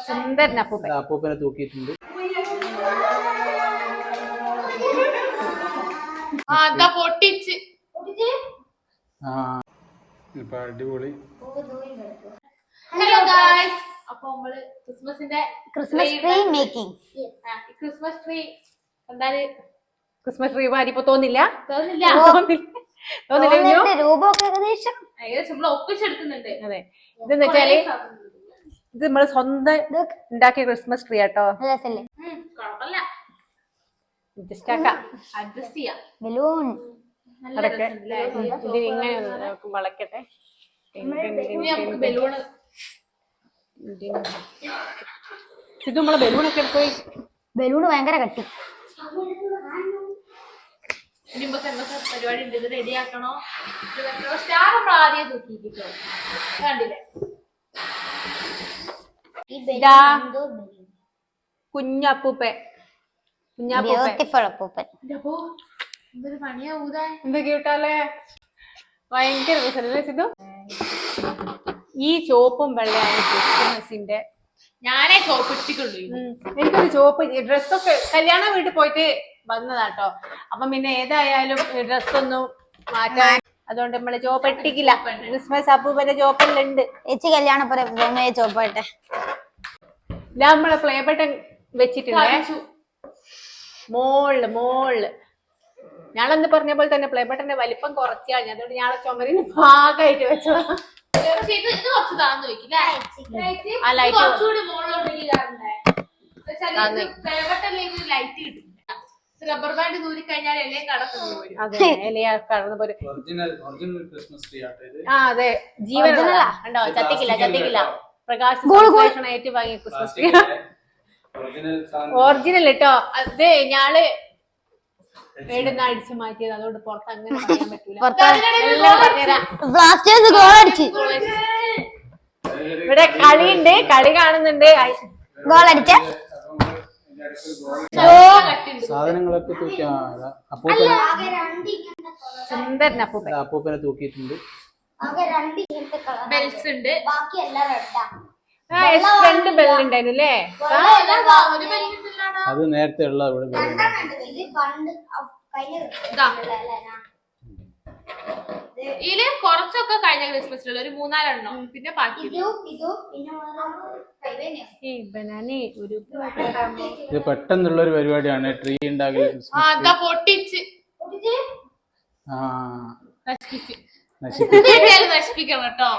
സുന്ദരൻ അപ്പൂപ്പൻ. അപ്പൂപ്പനെ തൂക്കിയിട്ടുണ്ട്. ഇപ്പൊ അടിപൊളി. ഹലോ ഗായ്സ്, അപ്പൊ നമ്മള് Christmas tree making. Christmas tree എന്തായാലും ക്രിസ്മസ് ട്രീ മാതിരിപ്പോ തോന്നില്ല. രൂപമൊക്കെ ഏകദേശം നമ്മൾ ഒപ്പിച്ചെടുക്കുന്നുണ്ട്. അതെ, ഇതെന്ന് വെച്ചാല് ഇത് നമ്മള് സ്വന്തം ഉണ്ടാക്കിയ ക്രിസ്മസ് ട്രീ ആട്ടോ. അഡ്ജസ്റ്റ് ചെയ്യാം. ബലൂൺ അതൊക്കെ ഇതിങ്ങനെ വളക്കട്ടെ. ബലൂണ് ഇത് നമ്മളെ ബലൂണൊക്കെ എടുത്തോയി. ബലൂണ് ഭയങ്കര കട്ടി. പരിപാടി ഉണ്ട്. ഇത് റെഡിയാക്കണോ? സ്റ്റാർ നമ്മൾ ആദ്യം തൂക്കിട്ടോ കണ്ടില്ലേ? കുഞ്ഞപ്പൂപ്പൻ. എന്തൊരു പണിയാവൂതാ. എന്തൊക്കെ കിട്ടാലേ ഭയങ്കര രസം. ഈ ചോപ്പും വെള്ളയാണ് ക്രിസ്മസിന്റെ. ഞാനേ ചോപ്പ് ഇട്ടിട്ടുള്ളൂ. എനിക്കൊരു ചോപ്പ് ഡ്രസ്സൊക്കെ കല്യാണ വീട്ടിൽ പോയിട്ട് വന്നതാട്ടോ. അപ്പം പിന്നെ ഏതായാലും ഡ്രസ്സൊന്നും മാറ്റാൻ, അതുകൊണ്ട് നമ്മള് ചോപ്പ് ഇട്ടിക്കില്ല. ക്രിസ്മസ് അപ്പൂപ്പന്റെ ചോപ്പെല്ലാം ഉണ്ട്. ചേച്ചി കല്യാണ ചോപ്പായിട്ടെ നമ്മളെ പ്ലേ ബട്ടൺ വെച്ചിട്ടുണ്ടേ മോളില്. ഞാളെന്ന് പറഞ്ഞ പോലെ തന്നെ പ്ലേ ബട്ടന്റെ വലിപ്പം കുറച്ചാണ്. അതുകൊണ്ട് ഞാളെ ചുമരിന് ഭാഗമായിട്ട് വെച്ചതാ. റബ്ബർ ബാൻഡ് ദൂരി കഴിഞ്ഞാൽ എല്ലാം കടന്നു പോരും. അതെ, ജീവനുള്ള ഉണ്ടോ? ചത്തിക്കില്ല. പ്രകാശനായിട്ട് വാങ്ങിയ ക്രിസ്മസ് ട്രീ ഒറിജിനൽ കേട്ടോ. അതെ, ഞാള് എവിടുന്ന് അടിച്ചു മാറ്റിയത്. അതുകൊണ്ട് പുറത്ത് അങ്ങനെ പറയാൻ പറ്റൂല. ഇവിടെ കളിയുണ്ട്, കളി കാണുന്നുണ്ട്. ഗോൾ അടിച്ച സാധനങ്ങളൊക്കെ സുന്ദരൻ അപ്പൂപ്പനെ തൂക്കിയിട്ടുണ്ട്. ബെൽസ് ഉണ്ട്. രണ്ട് ബെല്ലുണ്ടായിരുന്നു അല്ലേ? അത് നേരത്തെ ഉള്ള ഇതില് കുറച്ചൊക്കെ കഴിഞ്ഞ ക്രിസ്മസിലുള്ള ഒരു 3-4 പിന്നെ ബാക്കി ഇത് പെട്ടെന്നുള്ള ഒരു പരിപാടിയാണ്. ട്രീ ഉണ്ടാകൽ പൊട്ടിച്ച് നശിപ്പിക്കണം കേട്ടോ.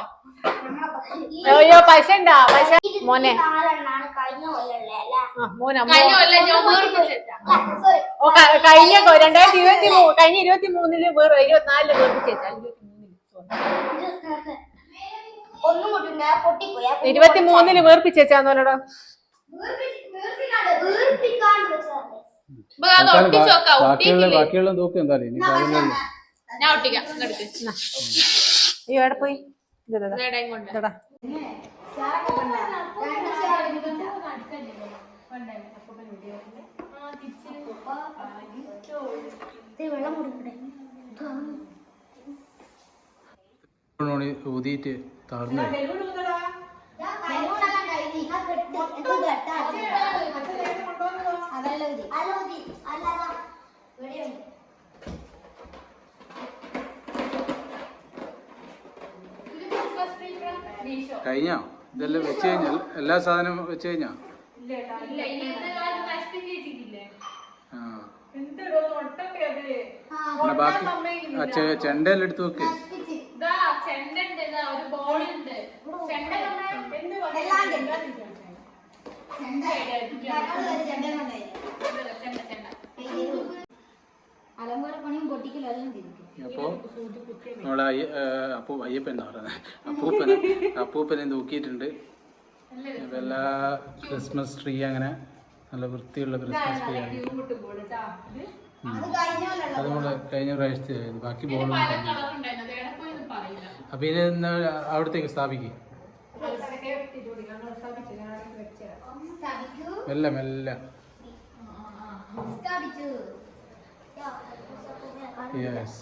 അയ്യോ പൈസ ഉണ്ടാ പൈസ മോനെ കഴിഞ്ഞ 2023 വേറെ 24 വേർപ്പിച്ചേച്ചാ 23 വേർപ്പിച്ചേച്ചാന്നോലടാ. ബാക്കിയുള്ള തൂക്കം എന്താ ഞാൻ ഒട്ടിക്കാം. അയ്യോ എവിടെ പോയി? ഊതിയിട്ട് താഴ്ന്നു. കഴിഞ്ഞോ? ഇതെല്ലാം വെച്ച് കഴിഞ്ഞാൽ എല്ലാ സാധനവും വെച്ച് കഴിഞ്ഞാ ബാക്കി ചെണ്ടെല്ലാം എടുത്ത് വെക്ക്. അപ്പോ നമ്മളെ അപ്പൂപ്പനെ തൂക്കിയിട്ടുണ്ട്. എല്ലാ ക്രിസ്മസ് ട്രീ അങ്ങനെ നല്ല വൃത്തിയുള്ള ക്രിസ്മസ് ട്രീ ആണ്. അത് നമ്മള് കഴിഞ്ഞ പ്രാവശ്യത്തെ ബാക്കി ബോളൊന്നും. അപ്പൊ ഇത് അവിടത്തേക്ക് സ്ഥാപിക്കും. മെല്ലെ യെസ്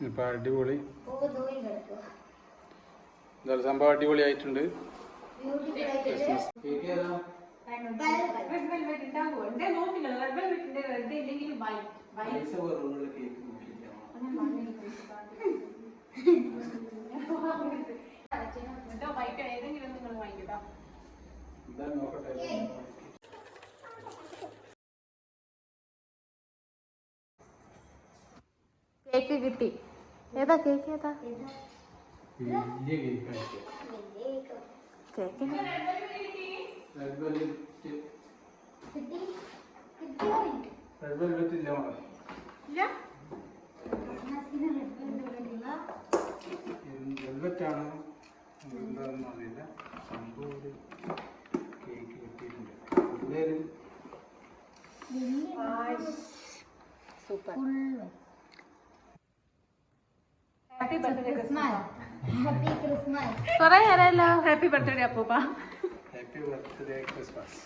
ഇപ്പം അടിപൊളി എന്തായാലും സംഭവം അടിപൊളിയായിട്ടുണ്ട്. ക്രിസ്മസ് കേക്ക് ഏതാ? പൈസ കുറവുള്ള കേക്ക് ഏതെങ്കിലും നിങ്ങൾ വാങ്ങിക്കട്ടോ. എന്താ നോക്കട്ടെ. കേക്ക് കിട്ടി. ഏതാ കേക്ക്? ഏതാ വലിയ കേക്ക്? കേക്കിന് റെഡ് വെൽവെറ്റ് ഇല്ല മോളെ. വെൽവെറ്റ് ആണ് എന്താണെന്ന് അറിയില്ല. സംഭവം ഒരു കേക്ക് കിട്ടിയിട്ടുണ്ട്. പിള്ളേര് സൂപ്പർ. Happy birthday Christmas. കൊറേ അറിയാലോ. ഹാപ്പി ബർത്ത്ഡേ അപ്പൂപ്പ. Happy birthday Christmas.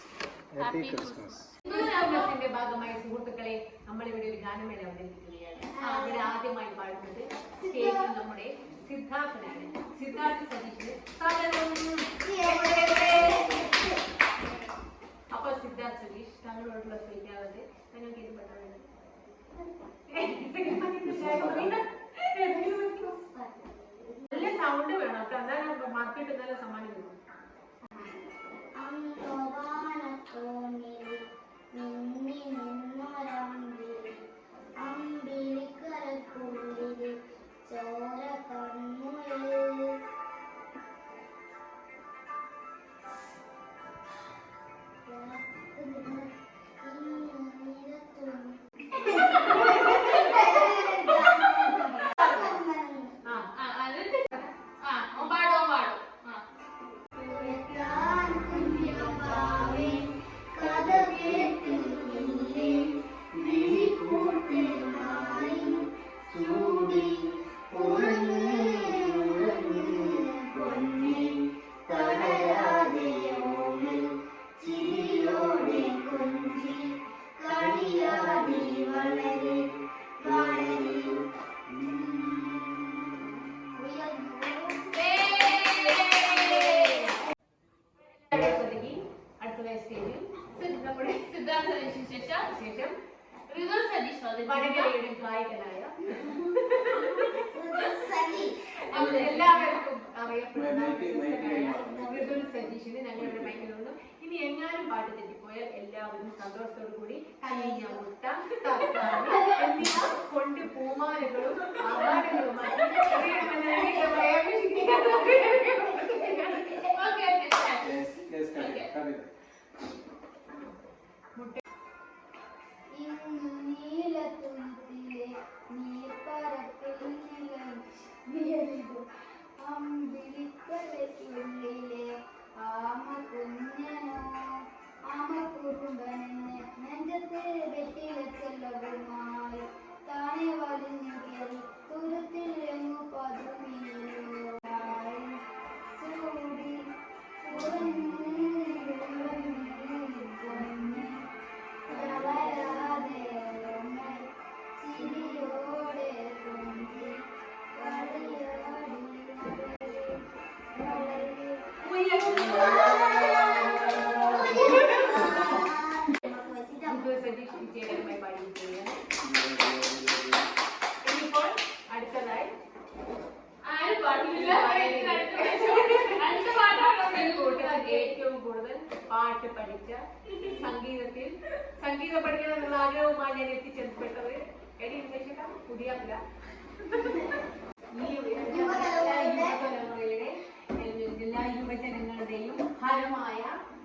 Happy Christmas. ക്രിസ്മസിന്റെ ഭാഗമായി സുഹൃത്തുക്കളെ നമ്മളിവിടെ ഒരു ഗാനമേള അവതരിപ്പിക്കുകയാണ്. ഇവിടെ ആദ്യമായി പാടുന്നത് സ്റ്റേജിൽ നമ്മുടെ സിദ്ധാർത്ഥനാണ്. സിദ്ധാർത്ഥ സതീഷിന് സ്വാഗതം. അപ്പൊ സിദ്ധാർത്ഥ സതീഷ് താങ്കളോടുള്ള ചോദിക്കാറുണ്ട്, നിങ്ങൾക്ക് ഇത് പെട്ടെന്ന് നല്ല സൗണ്ട് വേണം. അപ്പൊ അതാണ് മാർക്കറ്റ് നല്ല സമ്മാനം കിട്ടും. നമ്മുടെ സിദ്ധാർത്ഥ സതീഷിന് ശേഷം ഋതു സതീഷ് വടകരയുടെ ഗായകനായ എല്ലാവർക്കും അറിയപ്പെടുന്ന ഋതു സതീഷിന് ഞങ്ങളുടെ ഭയങ്കര. ഇനി എങ്ങാനും പാട്ട് തെറ്റിപ്പോയാൽ എല്ലാവരും സന്തോഷത്തോടു കൂടി കഴിഞ്ഞ മുട്ട എന്നിവ കൊണ്ട് പൂമാലകളും ആഭാരങ്ങളുമായി നെഞ്ചത്ത് വെട്ടിയിലെ ചെല്ലവുമായി താനെ വലിഞ്ഞു കയറി ദൂരത്തിൽ എങ്ങു പതുങ്ങിയോ ചൂടി കളയാതെ ചിരിയോടെ കൊഞ്ചി കളിയാടി ഇനിയിപ്പോൾ അടുത്തതായി ഏറ്റവും കൂടുതൽ പാട്ട് പഠിച്ച സംഗീതം പഠിക്കണം എന്നുള്ള ആഗ്രഹവുമായി ഞാൻ എത്തിച്ചേർപ്പെട്ടത് പുതിയ യുവതലമുറയുടെ എല്ലാ യുവജനങ്ങളുടെയും ഫലമായ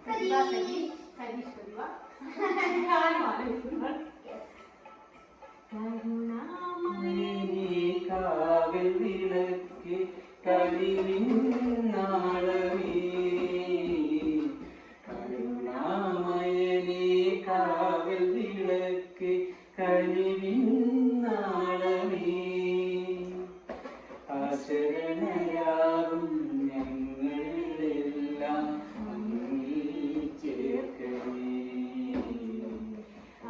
സതീഷ് പ്രതിഭ കാവൽ വിളക്ക് കളിവിൻ നാളമേ കരുണാമയനേ കാവൽ വിളക്ക് കളിവിൻ നാളമേ ആശരണയാകും ഞങ്ങളെല്ലാം അങ്ങിൽ ചേർക്കണേ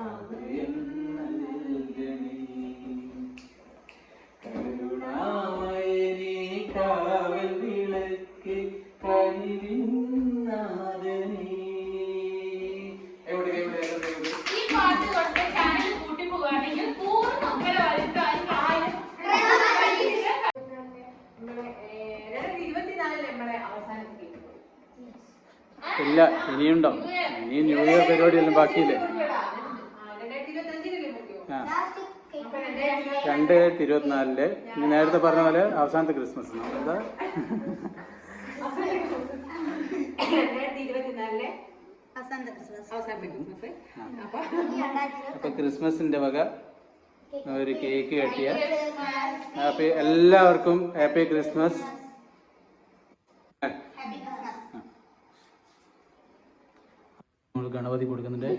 അഭയം നൽകണേ. ഇല്ല, ഇനിയുണ്ടോ? ഇനിയും ന്യൂ ഇയർ പരിപാടിയെല്ലാം ബാക്കിയില്ലേ? 2024 ഇനി നേരത്തെ പറഞ്ഞ പോലെ അവസാനത്തെ ക്രിസ്മസ്. നമ്മളെന്താ 2024 അവസാനത്തെ ക്രിസ്മസ്. അപ്പൊ ക്രിസ്മസിന്റെ വക ഒരു കേക്ക് കെട്ടിയ ഹാപ്പി, എല്ലാവർക്കും ഹാപ്പി ക്രിസ്മസ്. നമ്മൾ ഗണപതി കൊടുക്കുന്നുണ്ട്.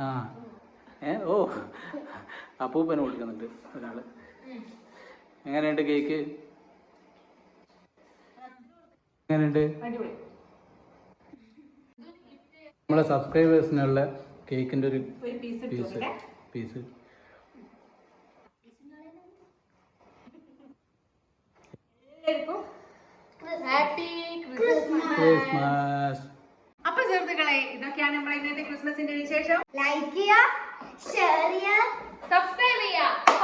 ആ ഓ അപ്പൂപ്പന് കൊടുക്കുന്നുണ്ട് ഒരാള്. എങ്ങനെയുണ്ട് കേക്ക്? എങ്ങനെയുണ്ട്? നമ്മളെ സബ്സ്ക്രൈബേഴ്സിനുള്ള കേക്കിന്റെ ഒരു പീസ്. ക്രിസ്മസ്. അപ്പൊ സുഹൃത്തുക്കളെ, ഇതൊക്കെയാണ് നമ്മുടെ ഇന്നത്തെ ക്രിസ്മസിന്റെ വിശേഷം. ലൈക്ക് ചെയ്യുക, ഷെയർ ചെയ്യുക, സബ്സ്ക്രൈബ് ചെയ്യുക.